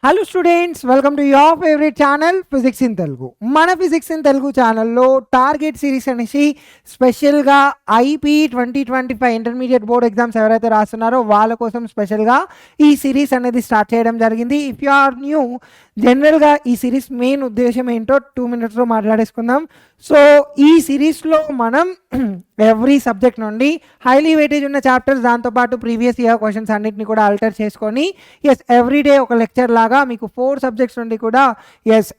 Hello students, welcome to your favourite channel physics in Telugu. మన physics in Telugu ఛానల్లో target series అనేసి స్పెషల్గా IP 2025 intermediate board exams ఎవరైతే రాస్తున్నారో వాళ్ళ కోసం స్పెషల్గా ఈ సిరీస్ అనేది స్టార్ట్ చేయడం జరిగింది. ఇఫ్ యు ఆర్ న్యూ, జనరల్గా ఈ సిరీస్ మెయిన్ ఉద్దేశం ఏంటో 2 minutesలో మాట్లాడేసుకుందాం. సో ఈ సిరీస్లో మనం ఎవ్రీ సబ్జెక్ట్ నుండి హైలీ వెయిటేజ్ ఉన్న చాప్టర్స్, దాంతోపాటు ప్రీవియస్ ఇయర్ క్వశ్చన్స్ అన్నింటినీ కూడా ఆల్టర్ చేసుకొని ఎవ్రీడే ఒక లెక్చర్ లాగా మీకు 4 సబ్జెక్ట్స్ నుండి కూడా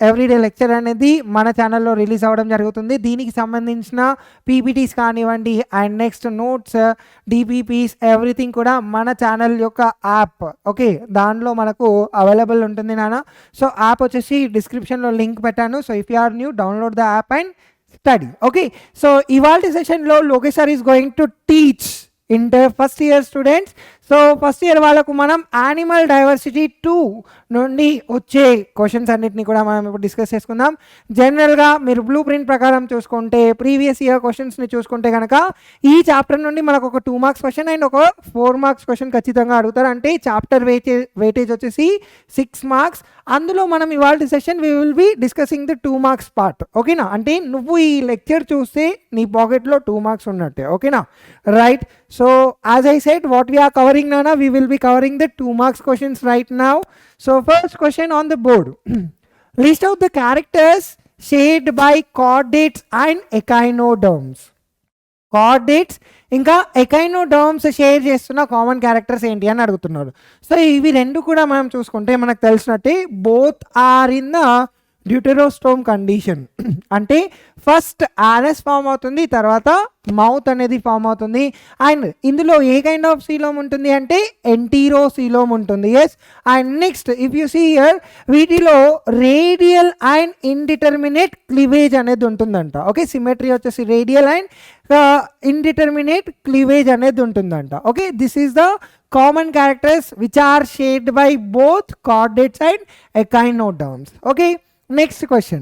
ఎవ్రీడే లెక్చర్ అనేది మన ఛానల్లో రిలీజ్ అవ్వడం జరుగుతుంది. దీనికి సంబంధించిన పీపీటీస్ కానివ్వండి and next notes, DPPs, everything కూడా మన ఛానల్ యొక్క యాప్ దానిలో మనకు అవైలబుల్ ఉంటుంది నాన్న. సో యాప్ వచ్చేసి డిస్క్రిప్షన్లో లింక్ పెట్టాను. So if you are new, download the app and study. So ivalti session lo Lokesh sir is going to teach inter first year students. So first year వాళ్ళకు మనం animal diversity 2 నుండి వచ్చే questions అన్నిటిని కూడా మనం ఇప్పుడు discuss చేసుకుందాం. జనరల్గా మీరు బ్లూ ప్రింట్ ప్రకారం చూసుకుంటే, ప్రీవియస్ ఇయర్ క్వశ్చన్స్ని చూసుకుంటే కనుక ఈ చాప్టర్ నుండి మనకు ఒక 2 marks క్వశ్చన్ అండ్ ఒక 4 marks క్వశ్చన్ ఖచ్చితంగా అడుగుతారు. అంటే చాప్టర్ వెయిటేజ్ వచ్చేసి 6 marks. అందులో మనం ఇవాళ session we will be discussing the 2 marks part. ఓకేనా? అంటే నువ్వు ఈ లెక్చర్ చూస్తే నీ పాకెట్లో 2 marks ఉన్నట్టే. ఓకేనా? Right. So as I said, what we are covering Nana, we will be covering the 2 marks questions right now. So first question on the board. List out the characters shaped by chordates and echinoderms. Chordates ఇంకా ఎకైనోడర్మ్స్ share చేస్తున్న common characters ఏంటి అని అడుగుతున్నారు. So ఇవి రెండు కూడా మనం చూసుకుంటే మనకు తెలిసినట్టే both are in the deuterostome condition. అంటే ఫస్ట్ ఆనస్ ఫామ్ అవుతుంది, తర్వాత మౌత్ అనేది ఫామ్ అవుతుంది. అండ్ ఇందులో ఏ కైండ్ ఆఫ్ సీలోమ్ ఉంటుంది అంటే ఎంటీరోసీలోమ్ ఉంటుంది. Yes. And next if you see here, వీటిలో రేడియల్ అండ్ ఇండిటర్మినేట్ క్లీవేజ్ అనేది ఉంటుందంట. సిమెట్రీ వచ్చేసి రేడియల్ అండ్ ఇండిటర్మినేట్ క్లీవేజ్ అనేది ఉంటుందంట. This is the common characters which are shared by both chordates and echinoderms. Next question.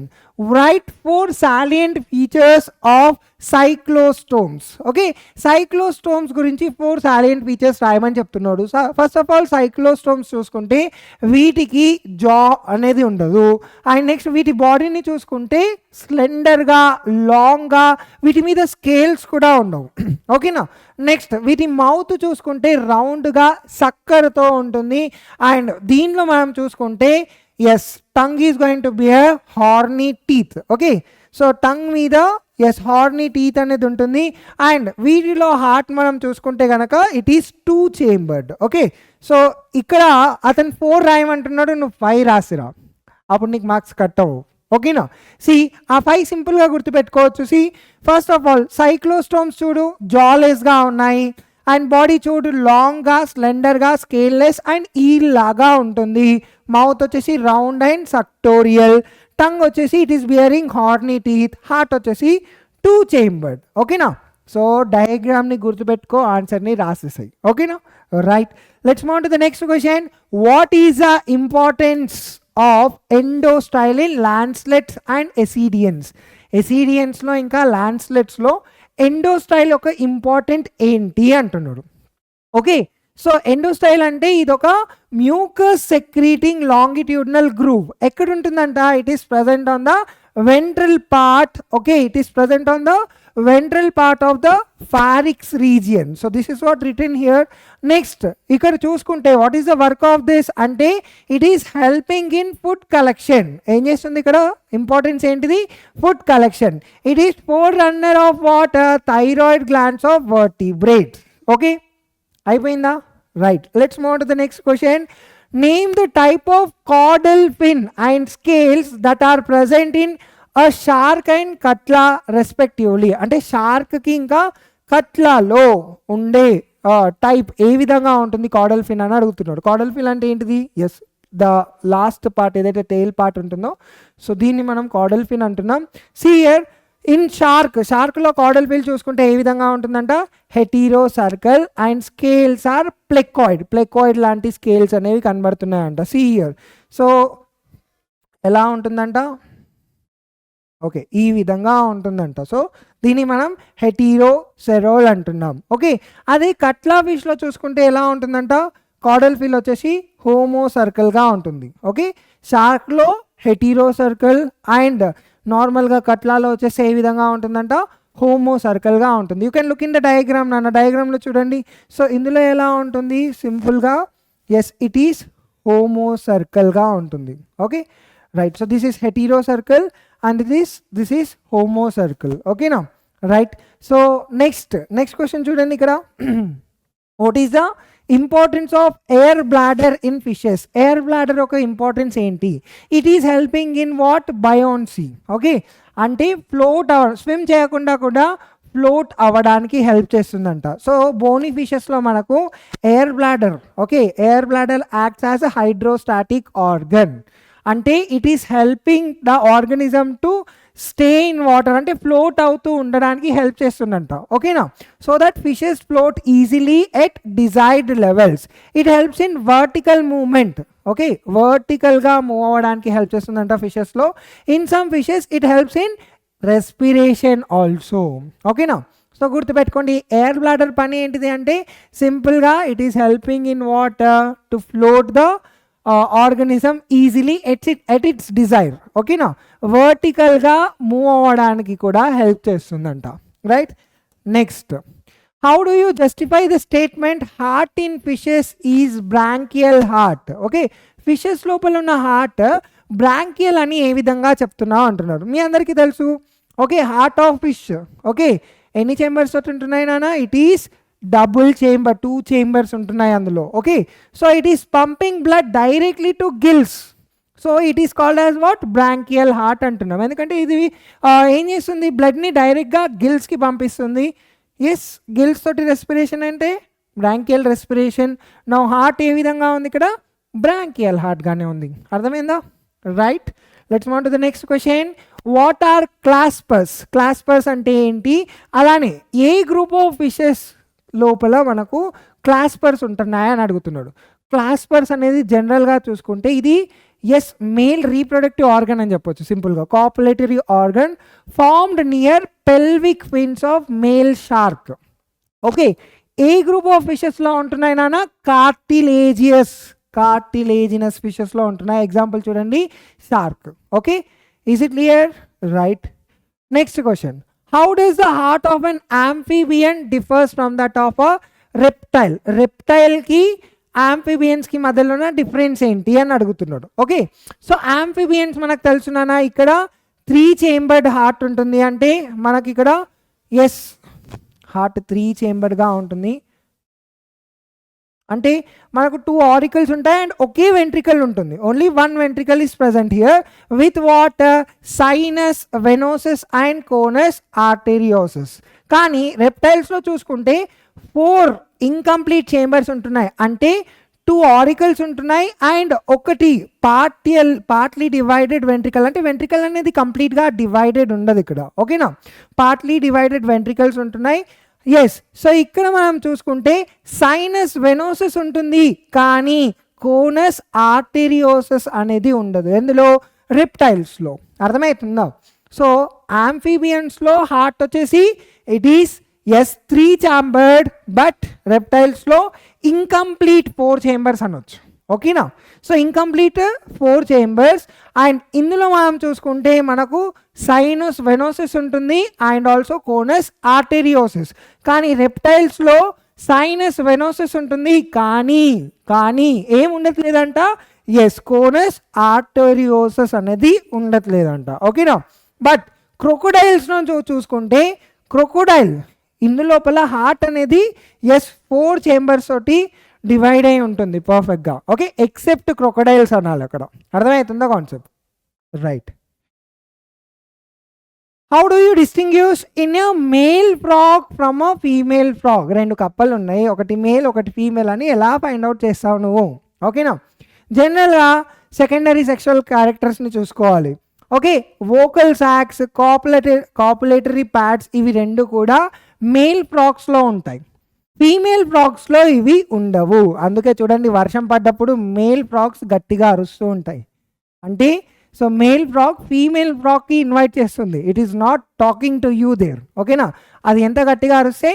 Write 4 salient features of cyclostomes. Cyclostomes గురించి 4 salient features రాయమని చెప్తున్నాడు. First of all సైక్లోస్టోమ్స్ చూసుకుంటే వీటికి జా అనేది ఉండదు. అండ్ నెక్స్ట్ వీటి బాడీని చూసుకుంటే స్లెండర్గా, లాంగ్గా, వీటి మీద స్కేల్స్ కూడా ఉండవు. ఓకేనా? నెక్స్ట్ వీటి మౌత్ చూసుకుంటే రౌండ్గా సక్కర్తో ఉంటుంది. అండ్ దీనిలో మనం చూసుకుంటే tongue is going to be a horny teeth. So tongue మీద హార్నీ టీత్ అనేది ఉంటుంది. అండ్ వీటిలో హార్ట్ మనం చూసుకుంటే కనుక ఇట్ ఈస్ 2 chambered. సో ఇక్కడ అతను 4 రాయమంటున్నాడు, నువ్వు 5 రాసిరా, అప్పుడు నీకు మార్క్స్ కట్ అవ్వవు. ఓకేనా? ఆ 5 సింపుల్గా గుర్తుపెట్టుకోవచ్చు. ఫస్ట్ ఆఫ్ ఆల్ సైక్లోస్టోమ్స్ చూడు, జాలెస్గా ఉన్నాయి. అండ్ బాడీ చూడు, లాంగ్గా, స్లెండర్గా, స్కేల్లెస్ అండ్ ఈల్ లాగా ఉంటుంది. మౌత్ వచ్చేసి రౌండ్ అండ్ సక్టోరియల్. టంగ్ వచ్చేసి it is bearing horny teeth. Heart వచ్చేసి 2 chambered. ఓకేనా? సో డయాగ్రామ్ని గుర్తుపెట్టుకో, ఆన్సర్ని రాసేసాయి. ఓకేనా? Right. Let's move to the next question. What is the importance of endostyle in lancelets and ascidians? ఎసిడియన్స్లో ఇంకా ల్యాండ్స్లెట్స్లో ఎండోస్టైల్ ఒక ఇంపార్టెంట్ ఏంటి అంటున్నాడు. సో ఎండోస్టైల్ అంటే ఇదొక మ్యూకస్ సెక్రీటింగ్ లాంగిట్యూడినల్ గ్రూవ్. ఎక్కడ ఉంటుందంట? It is present on the ventral part. It is present on the ventral part of the pharynx region. So this is what written here. Next ఇక్కడ చూసుకుంటే what is the work of this అంటే it is helping in food collection. ఏం చేస్తుంది ఇక్కడ? Importance ఏంటిది? Food collection. It is forerunner of water thyroid glands of vertebrates. అయిపోయిందా? Right. Let's move to the next question. Name the type of caudal fin and scales that are present in a shark and కట్లా respectively. అంటే షార్క్కి ఇంకా కట్లాలో ఉండే type ఏ విధంగా ఉంటుంది caudal fin అని అడుగుతున్నాడు. caudal fin అంటే ఏంటిది? ద లాస్ట్ పార్ట్ ఏదైతే టెయిల్ పార్ట్ ఉంటుందో, సో దీన్ని మనం caudal fin అంటున్నాం. హియర్ ఇన్ షార్క్లో caudal fin చూసుకుంటే ఏ విధంగా ఉంటుందంట? Heterocercal and scales are placoid లాంటి స్కేల్స్ అనేవి కనబడుతున్నాయంట. హియర్ సో ఎలా ఉంటుందంట? ఈ విధంగా ఉంటుందంట. సో దీన్ని మనం హెటీరో సెరోల్ అంటున్నాం. అదే కట్లా ఫిష్లో చూసుకుంటే ఎలా ఉంటుందంట? కాడల్ ఫిల్ వచ్చేసి హోమో సర్కిల్గా ఉంటుంది. ఓకే, షార్క్లో హెటీరో సర్కిల్ అండ్ నార్మల్గా కట్లాలో వచ్చేసి ఏ విధంగా ఉంటుందంట, హోమో సర్కిల్గా ఉంటుంది. You can look in the diagram నాన్న, డయాగ్రామ్లో చూడండి. సో ఇందులో ఎలా ఉంటుంది, సింపుల్గా ఎస్ ఇట్ ఈస్ హోమో సర్కిల్గా ఉంటుంది. Okay right, so this is Hetero circle and this is homo circle. ఓకేనా రైట్. సో నెక్స్ట్ క్వశ్చన్ చూడండి ఇక్కడ. What is the importance of air bladder in fishes? Air bladder ఒక importance ఏంటి? It is helping in what, buoyancy. Okay, అంటే float swim చేయకుండా కూడా float అవ్వడానికి help చేస్తుందంట. సో బోనీ ఫిషెస్లో మనకు air bladder, okay, air bladder acts as a hydrostatic organ. అంటే it is helping the organism to stay in water, అంటే float అవుతూ ఉండడానికి హెల్ప్ చేస్తుందంట. ఓకేనా, so that fishes float easily at desired levels. It helps in vertical movement. Okay, వర్టికల్గా move అవ్వడానికి help చేస్తుందంట ఫిషెస్లో. In some fishes it helps in respiration also. ఓకేనా, సో గుర్తుపెట్టుకోండి, ఎయిర్ బ్లాడర్ పని ఏంటిది అంటే సింపుల్గా it is helping in water to float the organism easily at its desire. ఓకేనా, వర్టికల్గా మూవ్ అవ్వడానికి కూడా హెల్ప్ చేస్తుందంట. Right, next, how do you justify the statement heart in fishes is branchial heart? Okay, fishes లోపల ఉన్న heart bronchial అని ఏ విధంగా చెప్తున్నావు అంటున్నారు. మీ అందరికీ తెలుసు. Okay, heart of fish, okay, ఎన్ని చేంబర్స్ తోటి ఉంటున్నాయి నాన్న? It is double chamber, 2 chambers ఉంటున్నాయి అందులో. Okay, so it is pumping blood directly to gills. So it is called as what, bronchial heart అంటున్నాం. ఎందుకంటే ఇది ఏం చేస్తుంది, బ్లడ్ని డైరెక్ట్గా గిల్స్కి పంపిస్తుంది. ఎస్, గిల్స్ తోటి రెస్పిరేషన్ అంటే బ్రాంకియల్ రెస్పిరేషన్. నా హార్ట్ ఏ విధంగా ఉంది ఇక్కడ, బ్రాంకియల్ హార్ట్గానే ఉంది. అర్థమైందా? Right, let's move to the next question. What are claspers? Claspers అంటే ఏంటి? అలానే ఏ గ్రూప్ ఆఫ్ ఫిషెస్ లోపల మనకు క్లాస్పర్స్ ఉంటున్నాయని అని అడుగుతున్నాడు. క్లాస్పర్స్ అనేది జనరల్గా చూసుకుంటే ఇది ఎస్ మేల్ రీప్రొడక్టివ్ ఆర్గన్ అని చెప్పొచ్చు సింపుల్గా. Copulatory organ formed near pelvic fins of male shark. Okay, ఏ గ్రూప్ ఆఫ్ ఫిషెస్లో ఉంటున్నాయి నాన్న? కార్టిలేజినస్ ఫిషెస్లో ఉంటున్నాయి. ఎగ్జాంపుల్ చూడండి, shark. Okay, is it clear? Right, next question. How does the heart of an amphibian differs from that of a reptile? Reptile ki amphibians ki మధ్యలోన difference ఏంటి అని అడుగుతున్నాడు. ఓకే, సో amphibians మనకు తెలుసునా ఇక్కడ 3 చేంబర్డ్ హార్ట్ ఉంటుంది. అంటే మనకి ఇక్కడ ఎస్ హార్ట్ 3 చేంబర్డ్గా ఉంటుంది. అంటే మనకు 2 ఆరికల్స్ ఉంటాయి అండ్ ఒకే వెంట్రికల్ ఉంటుంది. Only 1 ventricle is present here with what, sinus venosus and conus arteriosus. కానీ రెప్టైల్స్లో చూసుకుంటే 4 ఇన్కంప్లీట్ చేంబర్స్ ఉంటున్నాయి. అంటే 2 ఆరికల్స్ ఉంటున్నాయి అండ్ ఒకటి పార్ట్లీ డివైడెడ్ వెంట్రికల్. అంటే వెంట్రికల్ అనేది కంప్లీట్గా డివైడెడ్ ఉండదు ఇక్కడ. ఓకేనా, పార్ట్లీ డివైడెడ్ వెంట్రికల్స్ ఉంటున్నాయి. ఎస్, సో ఇక్కడ మనం చూసుకుంటే సైనస్ వెనోసస్ ఉంటుంది కానీ కోనస్ ఆర్టెరియోసస్ అనేది ఉండదు. ఎందులో? రెప్టైల్స్లో. అర్థమవుతుందా? సో ఆంఫీబియన్స్లో హార్ట్ వచ్చేసి it is yes 3 chambered, but రెప్టైల్స్లో ఇన్కంప్లీట్ 4 చేంబర్స్ అనొచ్చు. ఓకేనా, సో ఇన్కంప్లీట్ 4 చేంబర్స్. అండ్ ఇందులో మనం చూసుకుంటే మనకు సైనస్ వెనోసస్ ఉంటుంది అండ్ ఆల్సో కోనస్ ఆర్టెరియోసస్. కానీ రెప్టైల్స్లో సైనస్ వెనోసస్ ఉంటుంది కానీ ఏం ఉండట్లేదంట, ఎస్ కోనస్ ఆర్టెరియోసస్ అనేది ఉండట్లేదంట. ఓకేనా, బట్ క్రొకోడైల్స్ నుంచి చూసుకుంటే క్రొకోడైల్ ఇందులోపల హార్ట్ అనేది ఎస్ 4 చేంబర్స్ తోటి డివైడ్ అయి ఉంటుంది పర్ఫెక్ట్గా. ఓకే, ఎక్సెప్ట్ క్రొకోడైల్స్ అనాలి అక్కడ. అర్థమవుతుందా concept? Right. How do you distinguish in a male frog from a female frog? 2 కప్పలు ఉన్నాయి, ఒకటి మేల్ ఒకటి ఫీమేల్ అని ఎలా ఫైండ్ అవుట్ చేస్తావు నువ్వు? ఓకేనా, జనరల్గా సెకండరీ సెక్షువల్ క్యారెక్టర్స్ని చూసుకోవాలి. ఓకే, వోకల్ సాక్స్, కాపులేటరీ ప్యాడ్స్ ఇవి 2 కూడా మేల్ ఫ్రాగ్స్లో ఉంటాయి. ఫీమేల్ ఫ్రాగ్స్లో ఇవి ఉండవు. అందుకే చూడండి వర్షం పడ్డప్పుడు మేల్ ఫ్రాగ్స్ గట్టిగా అరుస్తూ ఉంటాయి. అంటే సో మేల్ ఫ్రాగ్ ఫీమేల్ ఫ్రాగ్కి ఇన్వైట్ చేస్తుంది. It is not talking to you there. ఓకేనా, అది ఎంత గట్టిగా అరిస్తే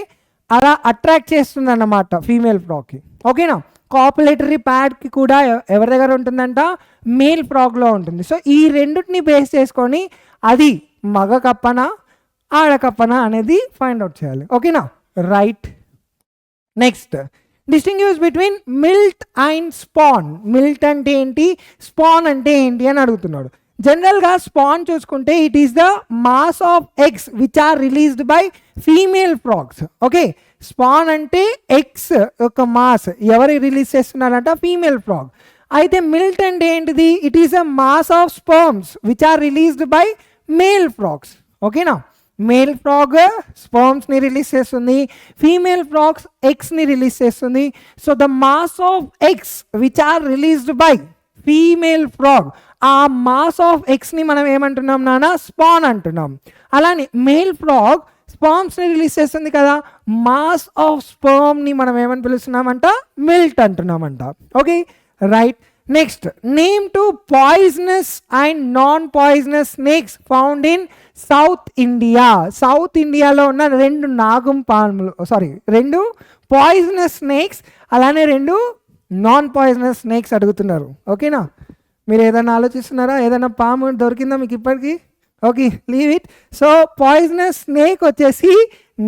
అలా అట్రాక్ట్ చేస్తుంది అన్నమాట ఫీమేల్ ఫ్రాగ్కి. ఓకేనా, కాపులేటరీ ప్యాడ్కి కూడా ఎవరి దగ్గర ఉంటుందంట, మేల్ ఫ్రాగ్లో ఉంటుంది. సో ఈ రెండింటిని బేస్ చేసుకొని అది మగ కప్పన ఆడకప్పన అనేది ఫైండ్ అవుట్ చేయాలి. ఓకేనా, right. Next, distinguish between milt and spawn. Milt అంటే ఏంటి, స్పాన్ అంటే ఏంటి అని అడుగుతున్నాడు. జనరల్గా స్పాన్ చూసుకుంటే it is the mass of eggs which are released by female frogs. Okay, spawn అంటే ఎగ్స్ యొక్క మాస్ ఎవరు రిలీజ్ చేస్తున్నారంట, ఫీమేల్ ఫ్రాగ్. అయితే మిల్ట్ అంటే ఏంటిది, it is a mass of sperms which are released by male frogs. ఓకేనా, male frog స్పర్మ్స్ని release చేస్తుంది, ఫీమేల్ ఫ్రాగ్స్ ఎగ్స్ని రిలీజ్ చేస్తుంది. So the mass of eggs which are released by female frog, ఆ mass of ఎగ్స్ని మనం ఏమంటున్నాం నాన్న, స్పాన్ అంటున్నాం. అలానే మేల్ ఫ్రాగ్ స్పర్మ్స్ని రిలీజ్ చేస్తుంది కదా, మాస్ ఆఫ్ స్పర్మ్ని మనం ఏమని పిలుస్తున్నామంట, మిల్ట్ అంటున్నామంట. Okay, right. Next, name two poisonous and non poisonous snakes found in south India. South ఇండియాలో ఉన్న రెండు నాగం పాములు, రెండు పాయిజనస్ స్నేక్స్, అలానే రెండు నాన్ పాయిజనస్ స్నేక్స్ అడుగుతున్నారు. ఓకేనా, మీరు ఏదైనా ఆలోచిస్తున్నారా, ఏదైనా పాము దొరికిందా మీకు ఇప్పటికీ? Okay, leave it. So poisonous snake వచ్చేసి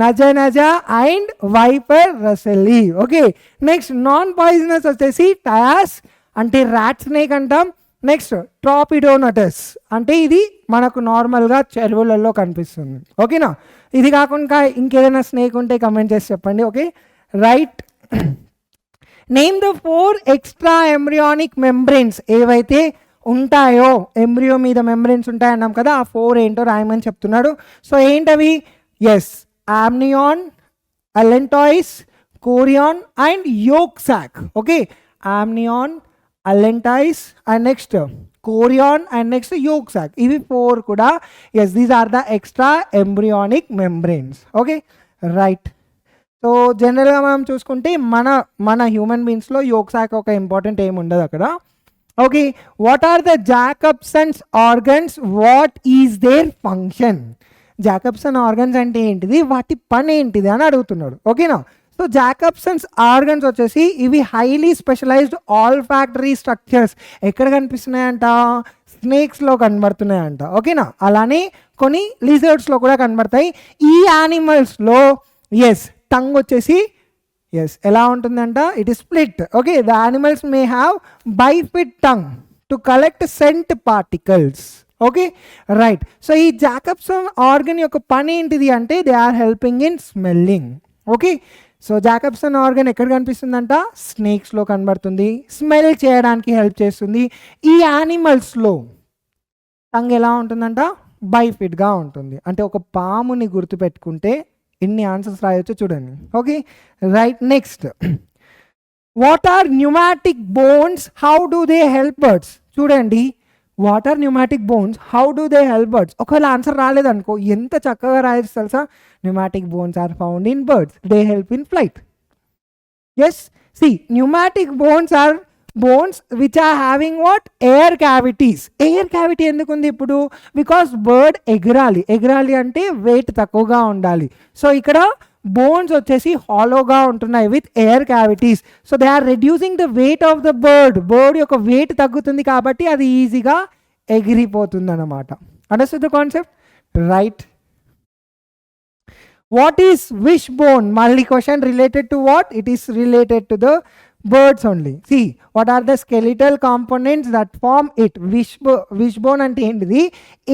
naja naja and viper russelli. Okay, next non poisonous వచ్చేసి టయాస్ అంటే ర్యాట్ స్నేక్ అంటాం. నెక్స్ట్ ట్రాపిడోనటస్ అంటే ఇది మనకు నార్మల్గా చెరువులలో కనిపిస్తుంది. ఓకేనా, ఇది కాకుండా ఇంకేదైనా స్నేక్ ఉంటే కమెంట్ చేసి చెప్పండి. Okay, right. Name the 4 extra embryonic membranes. ఏవైతే ఉంటాయో ఎంబ్రియో మీద మెంబ్రెయిన్స్ ఉంటాయన్నాం కదా, ఆ 4 ఏంటో రాయమని చెప్తున్నాడు. సో ఏంటవి, yes, amnion, allantois, chorion and yolk sac. Okay, amnion, allantois and next chorion and next yolk sac. ఇవి 4 కూడా yes, these are the extra embryonic membranes. Okay, right. So జనరల్గా మనం చూసుకుంటే మన హ్యూమన్ బీయింగ్స్లో యోక్ సాక్ ఒక ఇంపార్టెంట్ ఏమి ఉండదు అక్కడ. Okay, what are the Jacobson's organs, what is their function. Jacobson organs అంటే ఏంటిది, వాటి పని ఏంటిది అని అడుగుతున్నాడు. ఓకేనా, సో జాకబ్సన్స్ ఆర్గన్స్ వచ్చేసి ఇవి highly specialised olfactory structures. ఎక్కడ కనిపిస్తున్నాయంట, స్నేక్స్లో కనబడుతున్నాయంట. ఓకేనా, అలానే కొన్ని లిజర్డ్స్లో కూడా కనబడతాయి. ఈ యానిమల్స్లో ఎస్ టంగ్ వచ్చేసి ఎస్ ఎలా ఉంటుందంట, it is split. Okay, the animals may have bifid tongue to collect scent particles. Okay, right. So ఈ జాకబ్సన్ ఆర్గన్ యొక్క పని ఏంటిది అంటే they are helping in smelling. Okay, so Jacobson organ ఎక్కడ కనిపిస్తుందంట, స్నేక్స్లో కనబడుతుంది, స్మెల్ చేయడానికి హెల్ప్ చేస్తుంది. ఈ యానిమల్స్లో టంగ్ ఎలా ఉంటుందంట, బైఫిడ్గా ఉంటుంది. అంటే ఒక పాముని గుర్తుపెట్టుకుంటే ఎన్ని ఆన్సర్స్ రాయొచ్చో చూడండి. Okay, right. Next, what are pneumatic bones, how do they help birds. చూడండి, what are pneumatic bones, how do they help birds. ఒకవేళ ఆన్సర్ రాలేదనుకో ఎంత చక్కగా రాయొచ్చు తెలుసా, pneumatic bones are found in birds, they help in flight. Yes, see pneumatic bones are bones which are having what, air cavities. Air cavity ఎందుకు ఉంది ఇప్పుడు, because bird ఎగరాలి అంటే వెయిట్ తక్కువగా ఉండాలి. సో ఇక్కడ బోన్స్ వచ్చేసి హాలోగా ఉంటున్నాయి with air cavities. So they are reducing the weight of the bird యొక్క వెయిట్ తగ్గుతుంది కాబట్టి అది ఈజీగా ఎగిరిపోతుంది అన్నమాట. Understand the concept, right. What is wish bone, మళ్ళీ question related to what, it is related to the birds only. See, what are the skeletal components that form it? Wishbone అంటే ఏంటిది,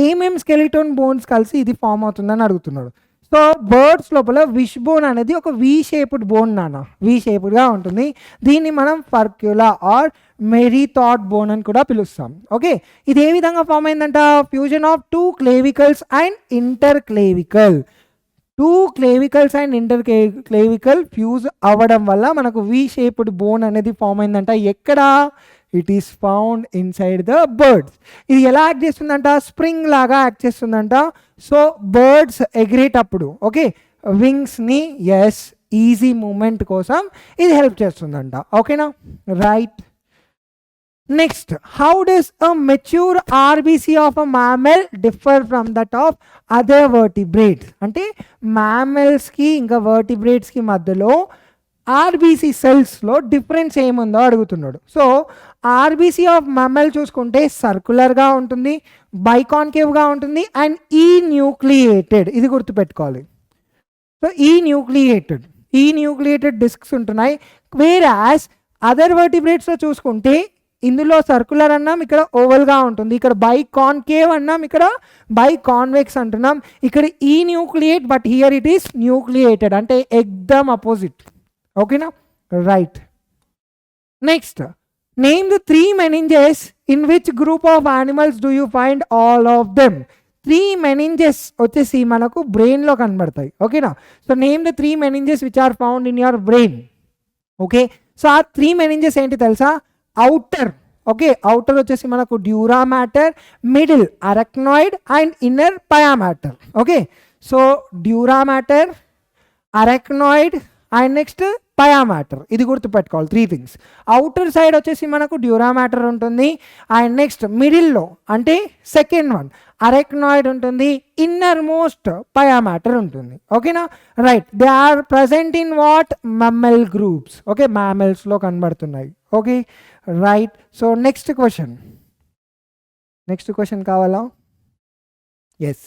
ఏమేం స్కెలిటన్ బోన్స్ కలిసి ఇది form అవుతుందని అడుగుతున్నాడు. So birds లోపల wish bone అనేది ఒక వి షేప్డ్ బోన్ నాన్న, వి షేప్డ్గా ఉంటుంది. దీన్ని మనం furcula or merry thought bone అని కూడా పిలుస్తాం. ఓకే, ఇది ఏ విధంగా ఫామ్ అయిందంట, fusion of 2 clavicles and inter clavicle. 2 clavicles and inter clavicle fuse అవ్వడం వల్ల మనకు వి షేప్డ్ బోన్ అనేది ఫామ్ అయిందంట. ఎక్కడ, it is found inside the birds. ఇది ఎలా యాక్ట్ చేస్తుందంట, స్ప్రింగ్ లాగా యాక్ట్ చేస్తుందంట. సో బర్డ్స్ ఎగిరేటప్పుడు ఓకే వింగ్స్ని ఎస్ ఈజీ మూమెంట్ కోసం ఇది హెల్ప్ చేస్తుందంట. ఓకేనా, right. Next, how does a mature RBC of a mammal differ from that of other vertebrates. అంటే మ్యామెల్స్కి ఇంకా వర్టిబ్రేట్స్కి మధ్యలో ఆర్బీసీ సెల్స్లో డిఫరెన్స్ ఏముందో అడుగుతున్నాడు. సో ఆర్బీసీ ఆఫ్ మమ్మల్ చూసుకుంటే సర్కులర్గా ఉంటుంది, బైకాన్కేవ్గా ఉంటుంది అండ్ ఈ న్యూక్లియేటెడ్, ఇది గుర్తుపెట్టుకోవాలి. సో ఈ న్యూక్లియేటెడ్ డిస్క్స్ ఉంటున్నాయి. వేరాస్ అదర్ వర్టిబ్రేట్స్లో చూసుకుంటే ఇందులో సర్కులర్ అన్నాం, ఇక్కడ ఓవల్గా ఉంటుంది. ఇక్కడ బై కాన్కేవ్ అన్నాం, ఇక్కడ బై కాన్వెక్స్ అంటున్నాం. ఇక్కడ ఈ nucleate but here it is nucleated, అంటే ఎగ్దమ్ అపోజిట్. ఓకేనా, right. Next, name the 3 meninges in which group of animals do you find all of them. 3 meninges వచ్చేసి మనకు బ్రెయిన్లో కనబడతాయి. ఓకేనా, so name the 3 meninges which are found in your brain. Okay, so ఆ 3 meninges ఏంటి తెలుసా? Outer, okay, outer వచ్చేసి మనకు dura mater, middle arachnoid and inner pia mater. Okay, so dura mater, arachnoid and next pia mater, ఇది గుర్తుపెట్టుకోవాలి. 3 things. Outer side వచ్చేసి మనకు dura mater ఉంటుంది అండ్ నెక్స్ట్ మిడిల్లో అంటే సెకండ్ వన్ అరెక్నాయిడ్ ఉంటుంది, ఇన్నర్ మోస్ట్ పయా మ్యాటర్ ఉంటుంది. ఓకేనా, right. They are present in what? Mammal groups. Okay, మ్యామల్స్లో కనబడుతున్నాయి. Okay, right. So next question కావాలా? Yes,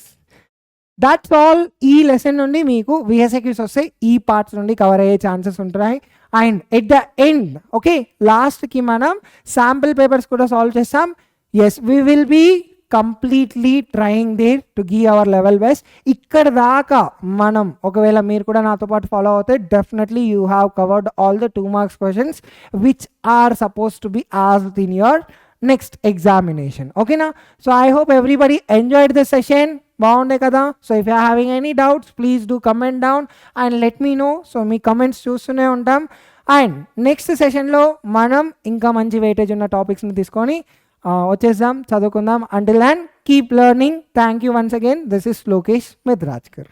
that's all. ఈ లెసన్ నుండి మీకు విఎస్ఐక్యూస్ వస్తాయి, ఈ పార్ట్స్ నుండి కవర్ అయ్యే ఛాన్సెస్ ఉంటాయి. And at the end, okay, లాస్ట్కి మనం శాంపుల్ పేపర్స్ కూడా సాల్వ్ చేస్తాం. Yes, we will be completely trying there to give our level best. ఇక్కడ దాకా మనం ఒకవేళ మీరు కూడా నాతో పాటు ఫాలో అవుతే definitely you have covered all the 2 marks questions which are suppose to be asked in your next examination. ఓకేనా, so I hope everybody enjoyed the session. బాగుండే కదా? So if you having any doubts please do comment down and let me know. So మీ comments చూస్తూనే ఉంటాం. And next సెషన్లో మనం ఇంకా మంచి వెయిటేజ్ ఉన్న టాపిక్స్ని తీసుకొని వచ్చేద్దాం, చదువుకుందాం. Until then keep learning. Thank you once again. This is Lokesh మెద్రాజ్కర్.